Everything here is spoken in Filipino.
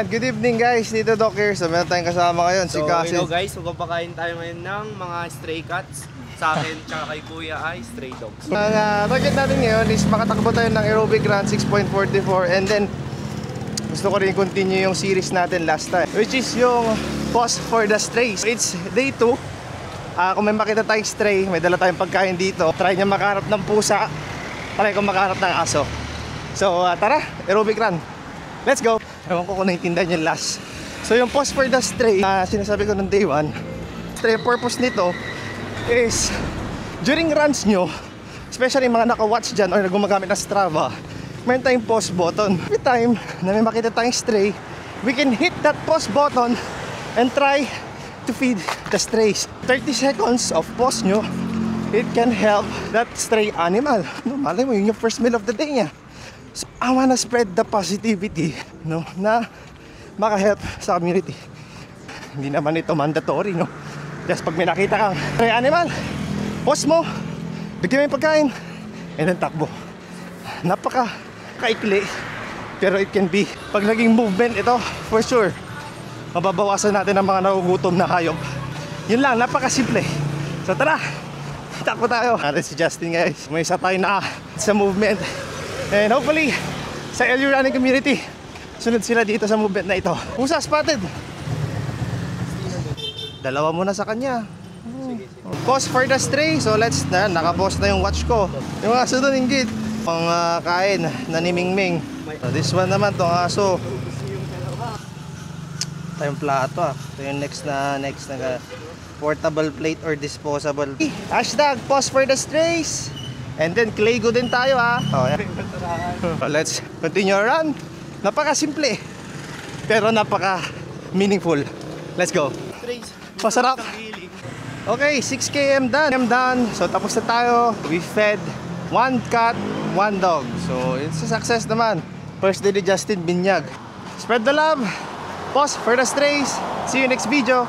Good evening guys, dito Doc here. So meron tayong kasama ngayon, si Cassie. Hello guys, magpapakain tayo ngayon ng mga stray cats. Sa akin, tsaka kay Kuya ay stray dogs. Ang target natin ngayon is makatakbo tayo ng aerobic run 6.44. And then gusto ko rin continue yung series natin last time, which is yung pause for the strays. It's day 2. Kung may makita tayong stray, may dala tayong pagkain dito. Try niya makaharap ng pusa, try ko makaharap ng aso. So tara, aerobic run. Let's go! Ewan ko kung naintindihan yung last. So yung pause for the stray, sinasabi ko nung day 1, stray purpose nito is during runs nyo, especially mga naka-watch dyan or gumagamit ng Strava, meron tayong pause button. Every time na may makita tayong stray, we can hit that pause button and try to feed the strays. 30 seconds of pause nyo, it can help that stray animal. No, malay mo, yun yung first meal of the day niya. So, I wanna spread the positivity, no, na maka-help sa community. Hindi naman ito mandatory, no. Just pag may nakita kang stray animal, pause mo, bigyan mo yung pagkain, and then takbo. Napaka-kaikli, pero it can be, pag naging movement ito, for sure, mababawasan natin ang mga nagugutom na hayop. Yun lang, napaka-simple. So tara, takbo tayo. Natin si Justin guys, may isa tayo na sa movement. And hopefully, sa LU running community, sunod sila dito sa movement na ito. Pusa spotted. Dalawa muna sa kanya. Pause for the stray. So let's na, naka-pause na yung watch ko. Yung aso doon inggit. Ang kain na ni Mingming. So this one naman, tong aso. Ito yung plato Ito yung next na portable plate or disposable. Hashtag pause for the strays. And then Claygo din tayo Oh, yeah. So, let's continue our run. Napaka-simple, pero napaka-meaningful. Let's go. Pasarap. Okay, 6 km done. So tapos na tayo. We fed 1 cat, 1 dog. So it's a success naman. First day ni Justin Binyag. Spread the love. Pause for the strays. See you next video.